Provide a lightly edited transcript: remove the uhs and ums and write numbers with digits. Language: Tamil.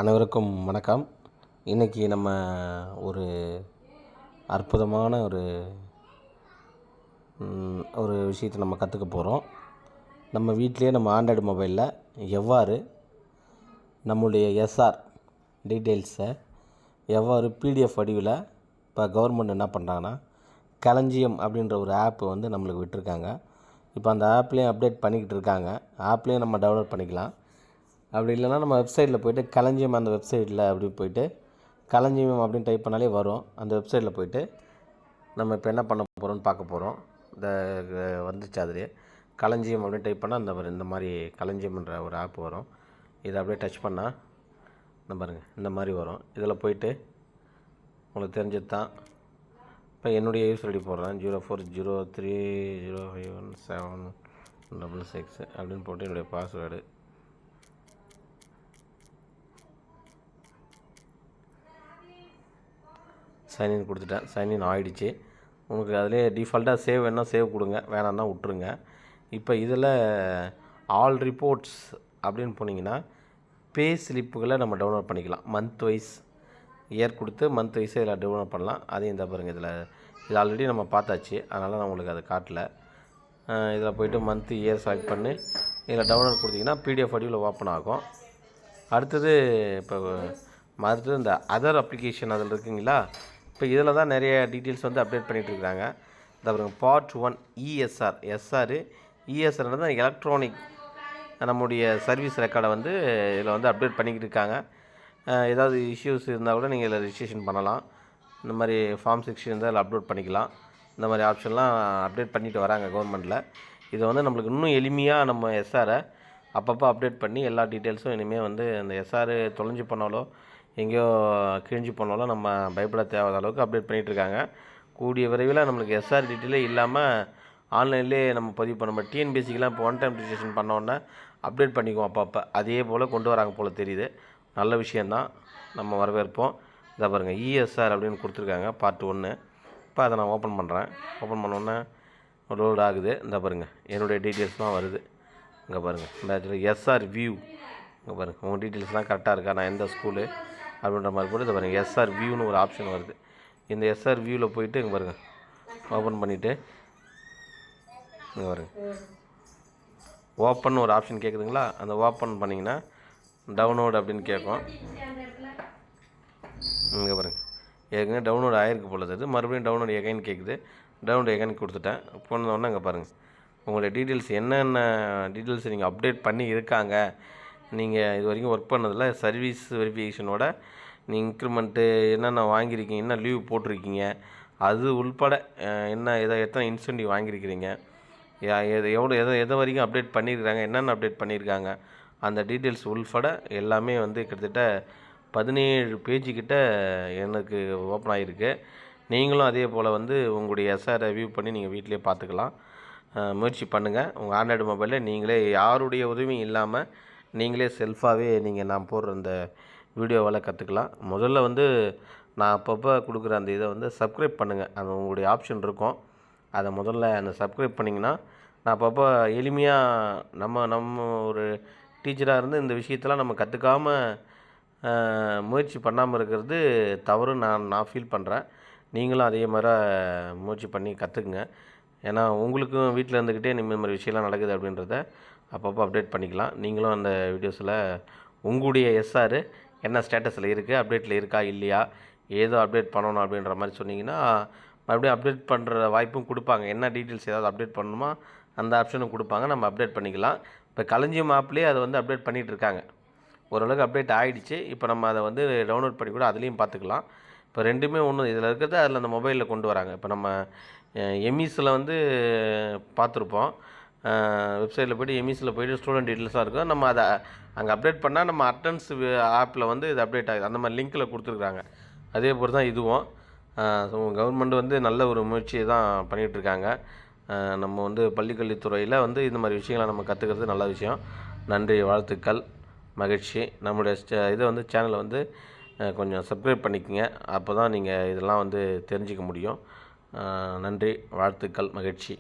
அனைவருக்கும் வணக்கம். இன்றைக்கி நம்ம ஒரு அற்புதமான ஒரு விஷயத்தை நம்ம கற்றுக்க போகிறோம். நம்ம வீட்டிலேயே நம்ம ஆண்ட்ராய்டு மொபைலில் எவ்வாறு நம்முடைய எஸ்ஆர் டீட்டெயில்ஸை எவ்வாறு பிடிஎஃப் வடிவில் இப்போ கவர்மெண்ட் என்ன பண்ணுறாங்கன்னா, களஞ்சியம் அப்படின்ற ஒரு ஆப் வந்து நம்மளுக்கு விட்டுருக்காங்க. இப்போ அந்த ஆப்லேயும் அப்டேட் பண்ணிக்கிட்டு இருக்காங்க. ஆப்லேயும் நம்ம டவுன்லோட் பண்ணிக்கலாம். அப்படி இல்லைனா நம்ம வெப்சைட்டில் போய்ட்டு களஞ்சியம், அந்த வெப்சைட்டில் அப்படி போய்ட்டு களஞ்சியம் அப்படின்னு டைப் பண்ணாலே வரும். அந்த வெப்சைட்டில் போய்ட்டு நம்ம இப்போ என்ன பண்ண போகிறோம்னு பார்க்க போகிறோம். இந்த வந்துச்சு அதிலே களஞ்சியம் அப்படின்னு டைப் பண்ணால் இந்த மாதிரி களஞ்சியம்ன்ற ஒரு ஆப் வரும். இதை அப்படியே டச் பண்ணால் இந்த பாருங்கள், இந்த மாதிரி வரும். இதில் போய்ட்டு உங்களுக்கு தெரிஞ்சது தான். இப்போ என்னுடைய யூஸ் ஐடி போடுறேன், 0403051766 அப்படின்னு போட்டு என்னுடைய பாஸ்வேர்டு சைன்இன் கொடுத்துட்டேன். சைன்இன் ஆகிடுச்சு. உங்களுக்கு அதிலே டிஃபால்ட்டாக சேவ் வேணால் சேவ் கொடுங்க, வேணான்னா விட்ருங்க. இப்போ இதில் ஆல் ரிப்போர்ட்ஸ் அப்படின்னு போனீங்கன்னா பே ஸ்லிப்புகளை நம்ம டவுன்லோட் பண்ணிக்கலாம். மந்த் வைஸ் இயர் கொடுத்து மந்த் வைஸே இதில் டவுன்லோட் பண்ணலாம். அதையும் இந்த பாருங்கள், இது ஆல்ரெடி நம்ம பார்த்தாச்சு, அதனால் நான் உங்களுக்கு அதை காட்டலை. இதில் போய்ட்டு மந்த் இயர் செலக்ட் பண்ணி இதில் டவுன்லோட் கொடுத்தீங்கன்னா பிடிஎஃப் வடிவில் ஓப்பன் ஆகும். அடுத்தது இந்த அதர் அப்ளிகேஷன் அதில் இருக்குங்களா, இப்போ இதில் தான் நிறைய டீட்டெயில்ஸ் வந்து அப்டேட் பண்ணிகிட்ருக்காங்க. இந்த பாருங்கள், பார்ட் 1 எஸ்ஆர் இஎஸ்ஆர்ன்றது எலக்ட்ரானிக் நம்முடைய சர்வீஸ் ரெக்கார்டை வந்து இதில் வந்து அப்டேட் பண்ணிக்கிட்டு இருக்காங்க. ஏதாவது இஷ்யூஸ் இருந்தால் கூட நீங்கள் இதில் ரிஜிஸ்ட்ரேஷன் பண்ணலாம். இந்த மாதிரி ஃபார்ம் 6 இருந்தால் அதில் அப்லோட் பண்ணிக்கலாம். இந்த மாதிரி ஆப்ஷன்லாம் அப்டேட் பண்ணிட்டு வராங்க கவர்மெண்ட்டில். இதை வந்து நம்மளுக்கு இன்னும் எளிமையாக நம்ம எஸ்ஆரை அப்பப்போ அப்டேட் பண்ணி எல்லா டீட்டெயில்ஸும் இனிமேல் வந்து அந்த எஸ்ஆர் தொலைஞ்சு போனாலோ எங்கேயோ கிழிஞ்சு போனாலும் நம்ம பயப்பட தேவையான அளவுக்கு அப்டேட் பண்ணிகிட்ருக்காங்க. கூடிய விரைவில் நம்மளுக்கு எஸ்ஆர் டீட்டெயிலே இல்லாமல் ஆன்லைன்லேயே நம்ம பதிவு பண்ண முடியும். டிஎன்பிஎஸ்சிக்கெலாம் இப்போ ஒன் டைம் ரிஜிஸ்ட்ரேஷன் பண்ணோன்னே அப்டேட் பண்ணிக்குவோம் அப்பப்போ. அதே போல் கொண்டு வராங்க போல் தெரியுது. நல்ல விஷயந்தான், நம்ம வரவேற்போம். இதை பாருங்கள், இஎஸ்ஆர் அப்படின்னு கொடுத்துருக்காங்க, பார்ட் 1. இப்போ அதை நான் ஓப்பன் பண்ணுறேன். ஓப்பன் பண்ணோன்னே லோட் ஆகுது. இந்த பாருங்கள், என்னுடைய டீட்டெயில்ஸ்லாம் வருது. இங்கே பாருங்கள், இந்த இடத்துல எஸ்ஆர் வியூ, இங்கே பாருங்கள் உங்கள் டீட்டெயில்ஸ்லாம் கரெக்டாக இருக்கா, நான் எந்த ஸ்கூலு அப்படின்ற மாதிரி போட்டு இதை பாருங்கள், எஸ்ஆர் வியூன்னு ஒரு ஆப்ஷன் வருது. இந்த எஸ்ஆர் வியூவில் போய்ட்டு இங்கே பாருங்கள், ஓப்பன் பண்ணிவிட்டு இங்கே பாருங்கள், ஓப்பன் ஒரு ஆப்ஷன் கேட்குதுங்களா, அந்த ஓப்பன் பண்ணிங்கன்னா டவுன்லோட் அப்படின்னு கேட்கும். இங்கே பாருங்கள், ஏற்கனவே டவுன்லோட் ஆகிருக்கு போல இருக்குது. மறுபடியும் டவுன்லோட் எகைன் கேட்குது. டவுன்லோட் எகைன் கொடுத்துட்டேன். போனோடனே இங்கே பாருங்கள், உங்களுடைய டீட்டெயில்ஸ் என்னென்ன டீட்டெயில்ஸ் நீங்கள் அப்டேட் பண்ணி இருக்காங்க, நீங்கள் இது வரைக்கும் ஒர்க் பண்ணதில் சர்வீஸ் வெரிஃபிகேஷனோட நீங்கள் இன்க்ரிமெண்ட்டு என்னென்ன வாங்கியிருக்கீங்க, என்ன லீவ் போட்டிருக்கீங்க, அது உள்பட எத்தனை இன்சென்டிவ் வாங்கியிருக்கிறீங்க, எதை வரைக்கும் அப்டேட் பண்ணியிருக்காங்க, என்னென்ன அப்டேட் பண்ணியிருக்காங்க, அந்த டீட்டெயில்ஸ் உள்பட எல்லாமே வந்து கிட்டத்தட்ட 17 பேஜுக்கிட்ட எனக்கு ஓப்பன் ஆகிருக்கு. நீங்களும் அதே போல் வந்து உங்களுடைய எஸ்ஆரை வியூ பண்ணி நீங்கள் வீட்டிலே பார்த்துக்கலாம். முயற்சி பண்ணுங்கள். உங்கள் ஆண்ட்ராய்டு மொபைலில் நீங்களே யாருடைய உதவியும் இல்லாமல் நீங்களே செல்ஃபாகவே நான் போடுற அந்த வீடியோவெல்லாம் கற்றுக்கலாம். முதல்ல வந்து நான் அப்பப்போ கொடுக்குற அந்த இதை வந்து சப்ஸ்கிரைப் பண்ணுங்கள். அது உங்களுடைய ஆப்ஷன் இருக்கும். அதை முதல்ல அந்த சப்ஸ்கிரைப் பண்ணிங்கன்னா நான் அப்பப்போ எளிமையாக நம்ம ஒரு டீச்சராக இருந்து இந்த விஷயத்தெல்லாம் நம்ம கற்றுக்காமல் முயற்சி பண்ணாமல் இருக்கிறது தவறு நான் ஃபீல் பண்ணுறேன். நீங்களும் அதே மாதிரி முயற்சி பண்ணி கற்றுக்குங்க. ஏன்னா உங்களுக்கும் வீட்டில் இருந்துக்கிட்டே இந்த மாதிரி விஷயம்லாம் நடக்குது அப்படின்றத அப்பப்போ அப்டேட் பண்ணிக்கலாம். நீங்களும் அந்த வீடியோஸில் உங்களுடைய எஸ்ஆர் என்ன ஸ்டேட்டஸில் இருக்குது, அப்டேட்டில் இருக்கா இல்லையா, ஏதோ அப்டேட் பண்ணணும் அப்படின்ற மாதிரி சொன்னிங்கன்னா மறுபடியும் அப்டேட் பண்ணுற வாய்ப்பும் கொடுப்பாங்க. என்ன டீட்டெயில்ஸ் ஏதாவது அப்டேட் பண்ணணுமா அந்த ஆப்ஷனும் கொடுப்பாங்க, நம்ம அப்டேட் பண்ணிக்கலாம். இப்போ களஞ்சியம் ஆப்லேயே அதை வந்து அப்டேட் பண்ணிகிட்டு இருக்காங்க. ஓரளவுக்கு அப்டேட் ஆகிடுச்சு. இப்போ நம்ம அதை வந்து டவுன்லோட் பண்ணி கூட அதுலேயும் பார்த்துக்கலாம். இப்போ ரெண்டுமே ஒன்று, இதில் இருக்கிறது அதில் அந்த மொபைலில் கொண்டு வராங்க. இப்போ நம்ம எம்இஸில் வந்து பார்த்துருப்போம். வெப்சைட்டில் போய்ட்டு எம்இஸில் போய்ட்டு ஸ்டூடெண்ட் டீட்டெயில்ஸாக இருக்கும். நம்ம அதை அங்கே அப்டேட் பண்ணால் நம்ம அட்டன்ஸ் ஆப்பில் வந்து இது அப்டேட் ஆகுது. அந்த மாதிரி லிங்க்கில் கொடுத்துருக்குறாங்க. அதே போல் தான் இதுவும். ஸோ கவர்மெண்ட் வந்து நல்ல ஒரு முயற்சியை தான் பண்ணிகிட்ருக்காங்க. நம்ம வந்து பள்ளிக்கல்வித்துறையில் வந்து இந்த மாதிரி விஷயங்களை நம்ம கற்றுக்கிறது நல்ல விஷயம். நன்றி, வாழ்த்துக்கள், மகிழ்ச்சி. நம்முடைய இதை வந்து சேனலை வந்து கொஞ்சம் சப்ஸ்கிரைப் பண்ணிக்கோங்க. அப்போ தான் நீங்கள் இதெல்லாம் வந்து தெரிஞ்சிக்க முடியும். நன்றி, வாழ்த்துக்கள், மகிழ்ச்சி.